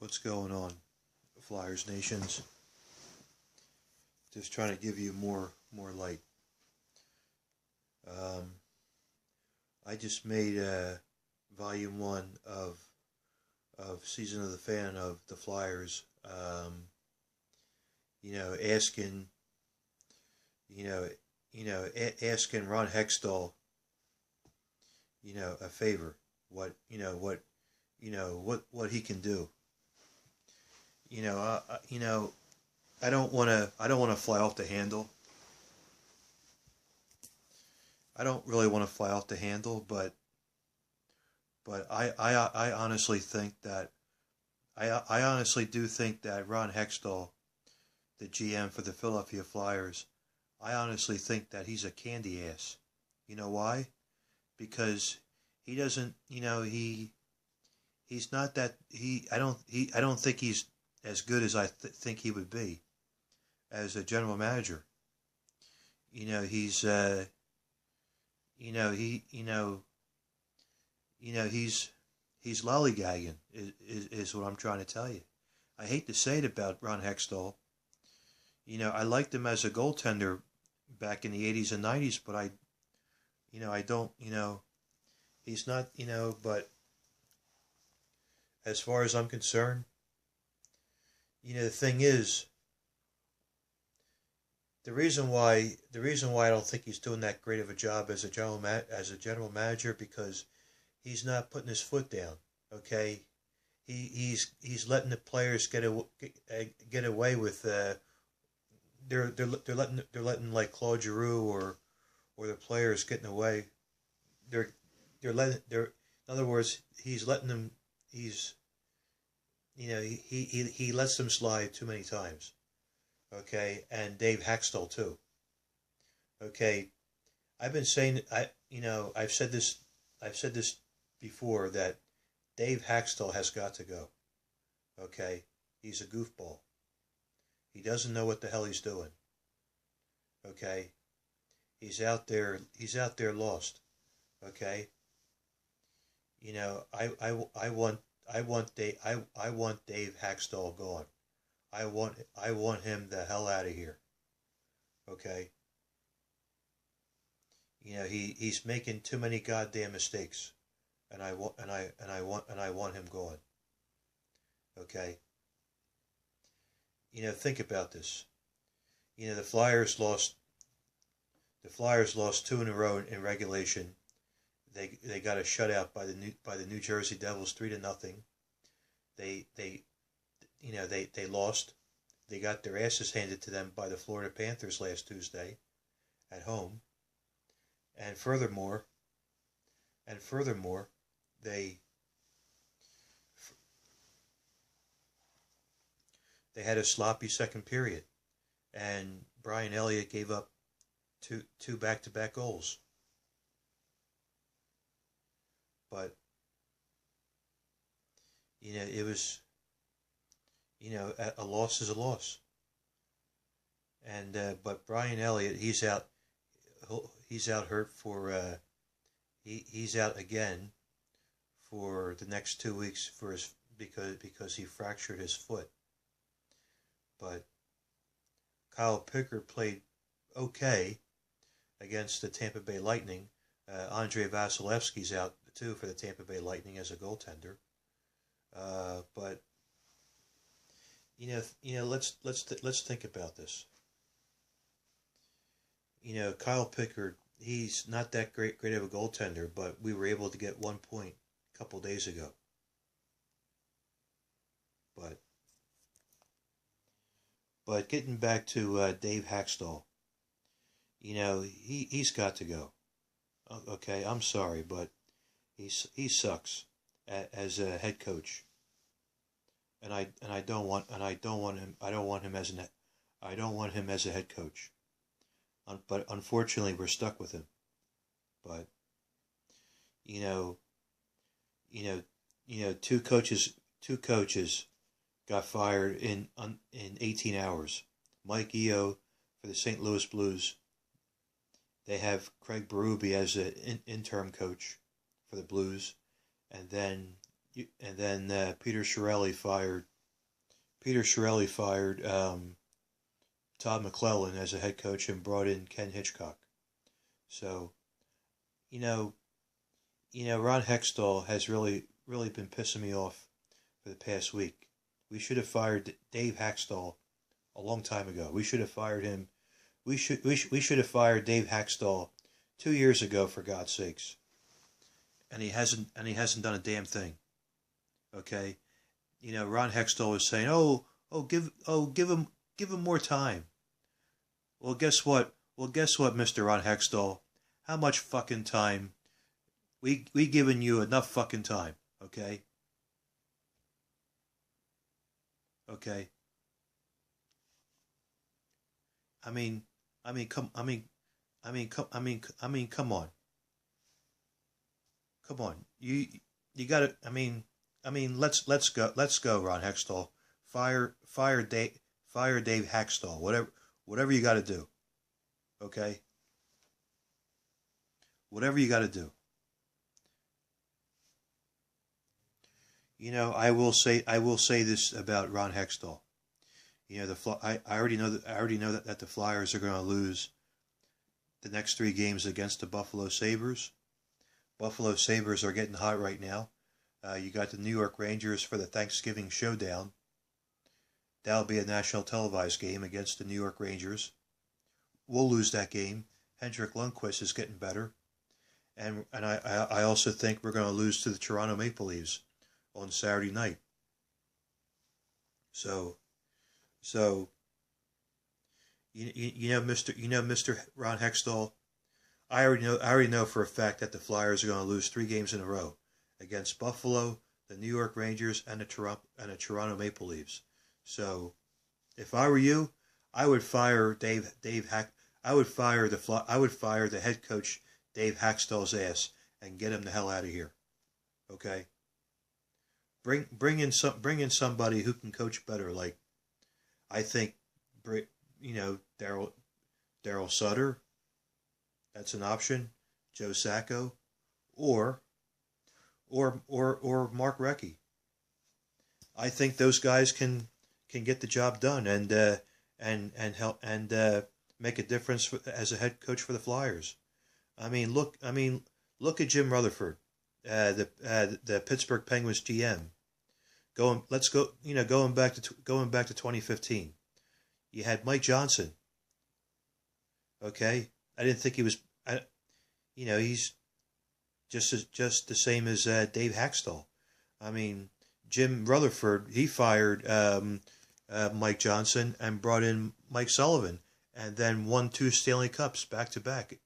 What's going on, Flyers Nations? Just trying to give you more light. I just made volume 1 of Season of the Fan of the Flyers. Asking asking Ron Hextall, a favor. What he can do. I don't want to fly off the handle. I don't really want to fly off the handle, but I honestly think that I honestly do think that Ron Hextall, the GM for the Philadelphia Flyers, I honestly think that he's a candy ass. You know why? Because he doesn't, he's not that I don't think he's as good as I think he would be as a general manager. He's he's lollygagging is what I'm trying to tell you. I hate to say it about Ron Hextall. I liked him as a goaltender back in the 80s and 90s, but I don't, he's not, but as far as I'm concerned, the thing is, the reason why I don't think he's doing that great of a job as a general manager, because he's not putting his foot down. Okay, he's letting the players get away with they're letting like Claude Giroux or the players getting away. In other words, he's letting them. He lets them slide too many times. Okay, and Dave Hextall too. Okay, I've been saying I've said this before, that Dave Hextall has got to go. Okay, he's a goofball. He doesn't know what the hell he's doing. Okay, he's out there lost. Okay, I want Dave Hextall gone. I want him the hell out of here. Okay. He's making too many goddamn mistakes, and I want him gone. Okay. Think about this. The Flyers lost 2 in a row in regulation. They got a shutout by the New Jersey Devils 3-0. They lost. They got their asses handed to them by the Florida Panthers last Tuesday at home. And furthermore, they had a sloppy second period, and Brian Elliott gave up two back-to-back goals. But it was, a loss is a loss. And but Brian Elliott, he's out hurt for he's out again for the next 2 weeks because he fractured his foot. But Kyle Pickard played okay against the Tampa Bay Lightning. Andrei Vasilevsky's out too for the Tampa Bay Lightning as a goaltender. But let's think about this. Kyle Pickard, he's not that great of a goaltender, but we were able to get 1 point a couple days ago. But getting back to Dave Hextall, he's got to go. Okay, I'm sorry, but he sucks as a head coach, and I don't want him as a head coach. But unfortunately, we're stuck with him. But two coaches got fired in 18 hours. Mike Eo for the St. Louis Blues. They have Craig Berube as an interim coach for the Blues, and then Peter Chiarelli fired Peter Chiarelli fired Todd McClellan as a head coach and brought in Ken Hitchcock. So, you know, Ron Hextall has really been pissing me off for the past week. We should have fired Dave Hextall a long time ago. We should have fired him. We should have fired Dave Hextall 2 years ago, for God's sakes. And he hasn't done a damn thing. Okay, Ron Hextall was saying, give him more time. Well, guess what? Mr. Ron Hextall, how much fucking time? We given you enough fucking time. Okay. Okay. I mean, come on. Come on. You got to. Let's go, Ron Hextall. Fire Dave Hextall. Whatever you got to do. Okay. Whatever you got to do. I will say this about Ron Hextall. I already know that the Flyers are going to lose the next 3 games against the Buffalo Sabres. Buffalo Sabres are getting hot right now. You got the New York Rangers for the Thanksgiving showdown. That'll be a national televised game against the New York Rangers. We'll lose that game. Henrik Lundqvist is getting better. And I also think we're going to lose to the Toronto Maple Leafs on Saturday night. So Mr. Ron Hextall, I already know for a fact that the Flyers are going to lose 3 games in a row against Buffalo, the New York Rangers, and the Toronto Maple Leafs. So, if I were you, I would fire I would fire the head coach Dave Hextall's ass and get him the hell out of here. Okay. Bring in somebody who can coach better. Like, I think, Daryl Sutter. That's an option. Joe Sacco, or Mark Recchi. I think those guys can get the job done and help and make a difference as a head coach for the Flyers. Look at Jim Rutherford, the Pittsburgh Penguins GM. Going back to 2015. You had Mike Johnson. Okay, I didn't think he was. He's just the same as Dave Hextall. Jim Rutherford, he fired Mike Johnson and brought in Mike Sullivan, and then won 2 Stanley Cups back to back.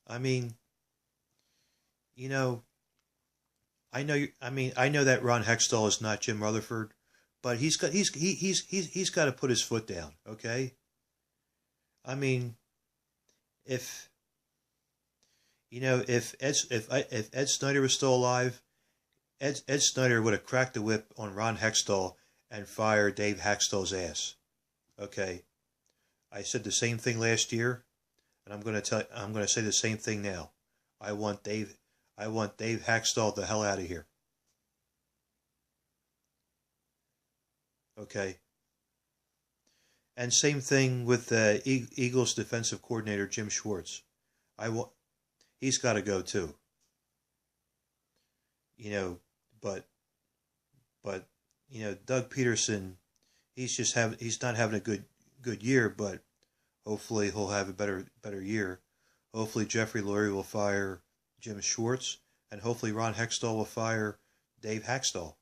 I know that Ron Hextall is not Jim Rutherford, but he's got to put his foot down, okay? If Ed Snyder was still alive, Ed Snyder would have cracked the whip on Ron Hextall and fired Dave Hextall's ass. Okay, I said the same thing last year, and I'm going to say the same thing now. I want Dave Hextall the hell out of here. Okay. And same thing with Eagles defensive coordinator Jim Schwartz. He's got to go too. But Doug Peterson, he's not having a good year, but hopefully he'll have a better year. Hopefully Jeffrey Lurie will fire Jim Schwartz, and hopefully Ron Hextall will fire Dave Hextall.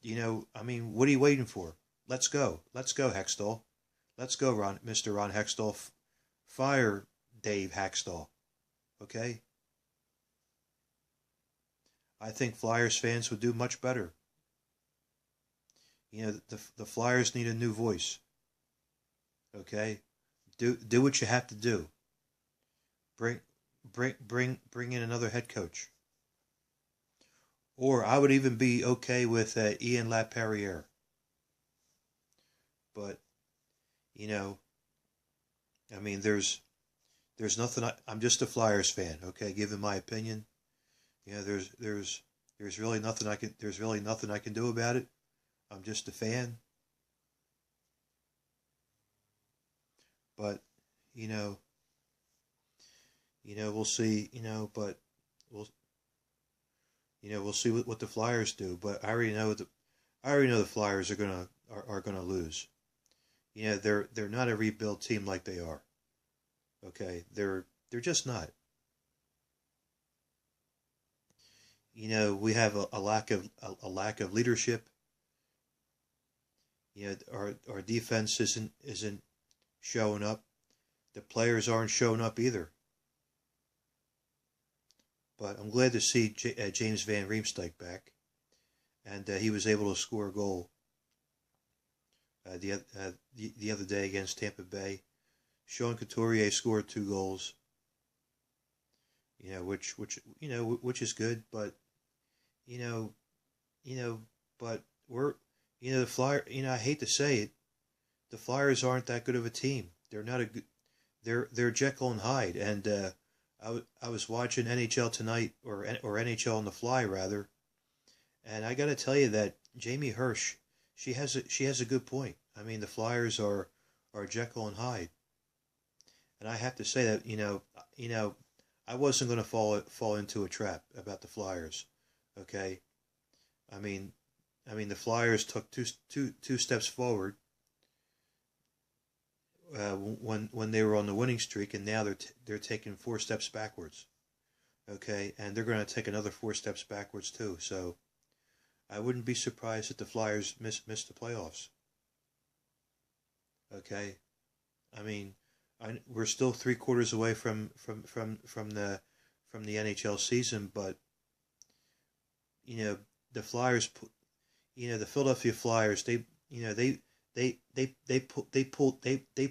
What are you waiting for? Let's go, Hextall. Let's go, Mr. Ron Hextall. Fire Dave Hextall. Okay? I think Flyers fans would do much better. The Flyers need a new voice. Okay? Do what you have to do. Bring in another head coach. Or I would even be okay with Ian LaPerriere. But there's nothing. I'm just a Flyers fan. Okay, given my opinion, there's There's really nothing I can do about it. I'm just a fan. But you know, we'll see. But we'll we'll see what the Flyers do. But I already know the Flyers are gonna lose. They're not a rebuild team like they are. Okay, they're just not. We have a lack of leadership. Our defense isn't showing up. The players aren't showing up either. But I'm glad to see James Van Riemsdyk back, and he was able to score a goal the other day against Tampa Bay. Sean Couturier scored 2 goals. Which is good, but you know, but we're the Flyer. I hate to say it, the Flyers aren't that good of a team. They're not a good. They're Jekyll and Hyde, and I was watching NHL Tonight or NHL on the Fly rather, and I got to tell you that Jamie Hirsch, she has a good point. I mean, the Flyers are Jekyll and Hyde, and I have to say that I wasn't going to fall into a trap about the Flyers. Okay, I mean the Flyers took two steps forward when they were on the winning streak, and now they're taking 4 steps backwards. Okay, and they're going to take another 4 steps backwards too. So I wouldn't be surprised if the Flyers miss the playoffs. Okay, I mean, we're still 3/4 away from the NHL season, but the Flyers, the Philadelphia Flyers, they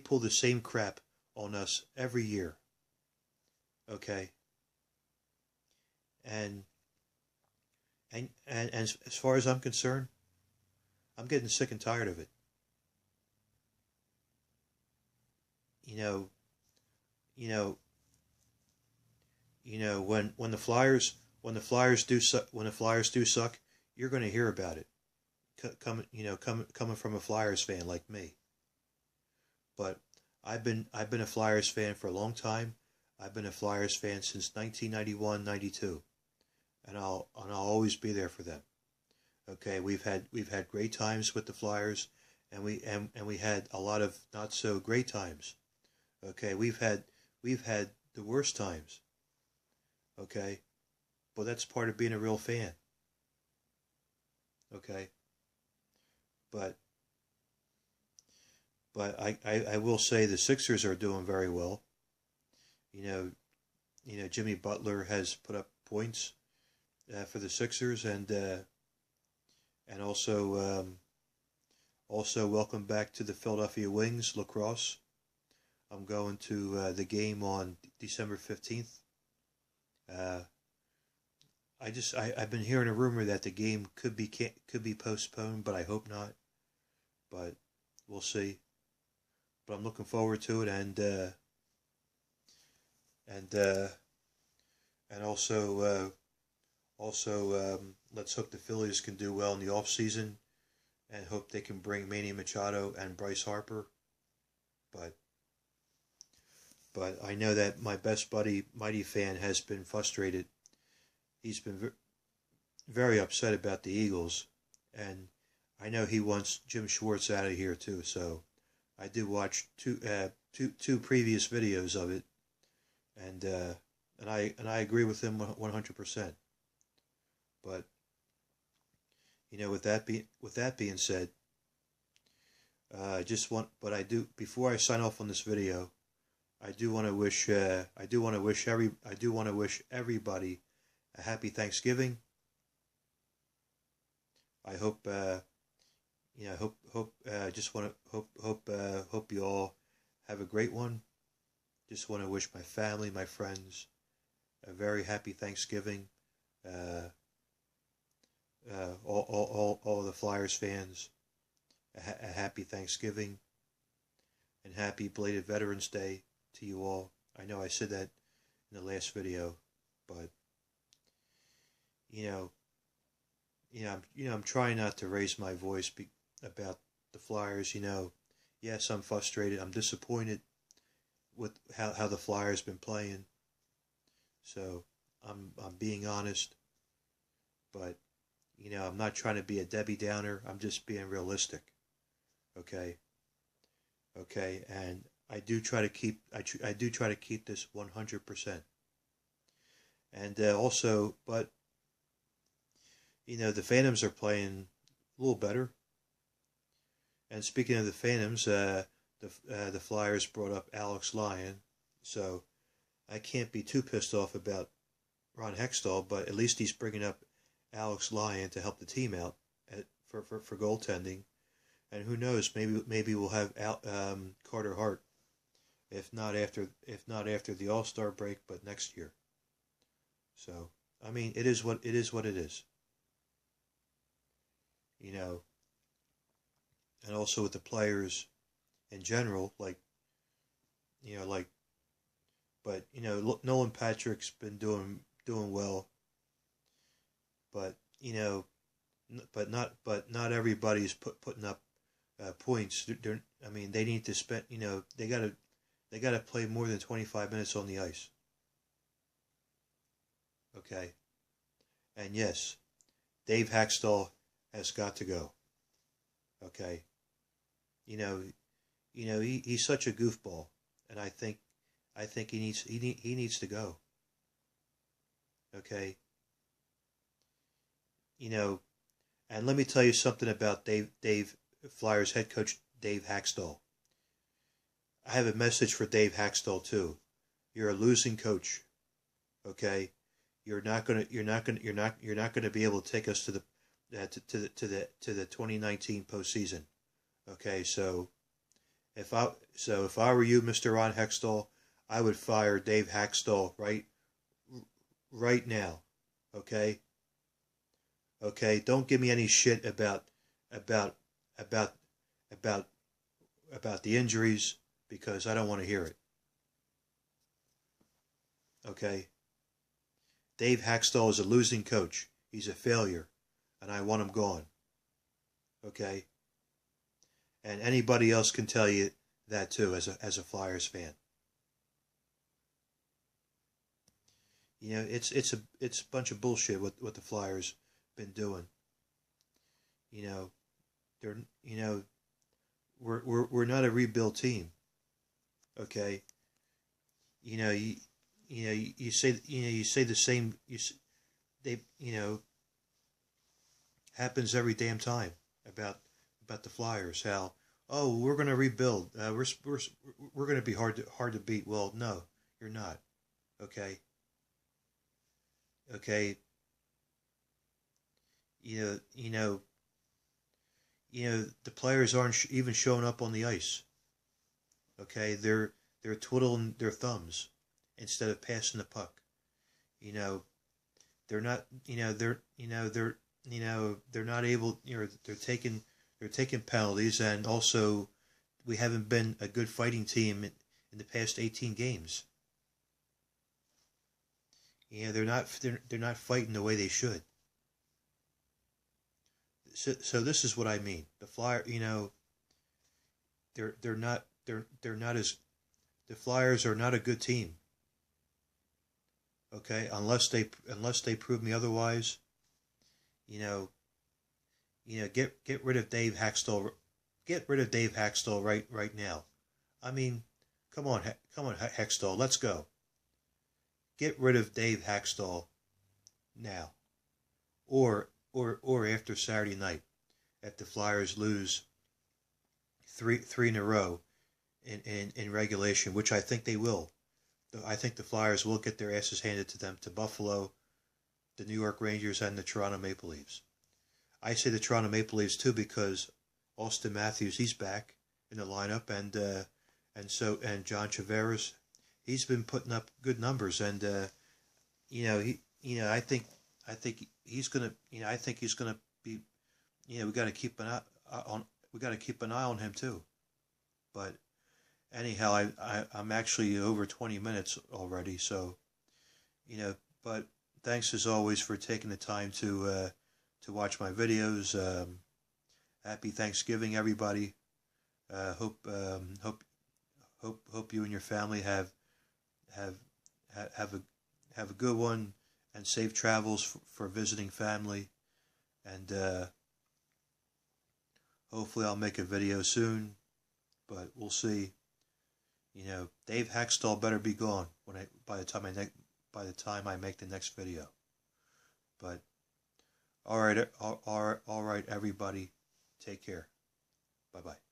pull the same crap on us every year. Okay, and as far as I'm concerned, I'm getting sick and tired of it. When the Flyers do suck, you're going to hear about it. Coming from a Flyers fan like me. But I've been a Flyers fan for a long time. I've been a Flyers fan since 1991, 92, and I'll always be there for them. Okay, we've had great times with the Flyers, and we had a lot of not so great times. Okay, we've had the worst times. Okay, but that's part of being a real fan. Okay, but I will say the Sixers are doing very well. Jimmy Butler has put up points for the Sixers, and also welcome back to the Philadelphia Wings lacrosse. I'm going to the game on December 15th. I've been hearing a rumor that the game could be postponed, but I hope not. But we'll see. But I'm looking forward to it, and also let's hope the Phillies can do well in the off season, and hope they can bring Manny Machado and Bryce Harper. But I know that my best buddy, Mighty Fan, has been frustrated. He's been very upset about the Eagles, and I know he wants Jim Schwartz out of here too. So I did watch two previous videos of it, and I agree with him 100%. But with that being said, before I sign off on this video, I do want to wish everybody a happy Thanksgiving. I hope hope you all have a greght one. Just want to wish my family, my friends, a very happy Thanksgiving. All the Flyers fans, a happy Thanksgiving, and happy belated Veterans Day to you all. I know I said that in the last video, but I'm trying not to raise my voice about the Flyers. Yes, I'm frustrated. I'm disappointed with how the Flyers been playing. So I'm being honest, but I'm not trying to be a Debbie Downer. I'm just being realistic. Okay, okay, and I do try to keep I do try to keep this 100%. And also, but the Phantoms are playing a little better. And speaking of the Phantoms, the Flyers brought up Alex Lyon, so I can't be too pissed off about Ron Hextall, but at least he's bringing up Alex Lyon to help the team out for goaltending. And who knows? Maybe we'll have Carter Hart, if not after the All-Star break, but next year. So I mean, it is what it is. What it is. And also with the players in general, like, but Nolan Patrick's been doing well, but not everybody's putting up points. I mean, they need to spend. They gotta play more than 25 minutes on the ice. Okay, and yes, Dave Hextall has got to go. Okay, you know, he's such a goofball, and I think he needs to go. Okay, and let me tell you something about Dave Flyers head coach Dave Hextall. I have a message for Dave Hextall too. You're a losing coach. Okay, you're not gonna be able to take us to the 2019 postseason. Okay, so if I were you, Mr. Ron Hextall, I would fire Dave Hextall right now. Okay? Okay, don't give me any shit about about the injuries, because I don't want to hear it. Okay? Dave Hextall is a losing coach. He's a failure, and I want him gone. Okay? And anybody else can tell you that too, as a Flyers fan. It's a bunch of bullshit what the Flyers been doing. They're we're not a rebuild team. Okay? You say the same. They happens every damn time about the Flyers. How, oh, we're going to rebuild. We're going to be hard to beat. Well, no, you're not. Okay. Okay. The players aren't even showing up on the ice. Okay, they're twiddling their thumbs instead of passing the puck. They're not. They're not able. They're taking penalties, and also we haven't been a good fighting team in the past 18 games. They're not fighting the way they should. So this is what I mean. The Flyers, they're not as, the Flyers are not a good team. Okay, unless they prove me otherwise. Get rid of Dave Hextall. Get rid of Dave Hextall right now. I mean, come on, Hextall, let's go. Get rid of Dave Hextall now, or after Saturday night, if the Flyers lose three in a row in regulation, which I think they will. I think the Flyers will get their asses handed to them, to Buffalo, the New York Rangers, and the Toronto Maple Leafs. I say the Toronto Maple Leafs too, because Austin Matthews, he's back in the lineup, and John Tavares, he's been putting up good numbers, and I think he's gonna be, we got to keep an eye on him too. But anyhow, I'm actually over 20 minutes already, so but thanks as always for taking the time to to watch my videos. Happy Thanksgiving, everybody. Hope you and your family have a good one, and safe travels for visiting family. And hopefully I'll make a video soon, but we'll see. You know, Dave Hextall better be gone by the time I make the next video. But all right, everybody, take care. Bye bye.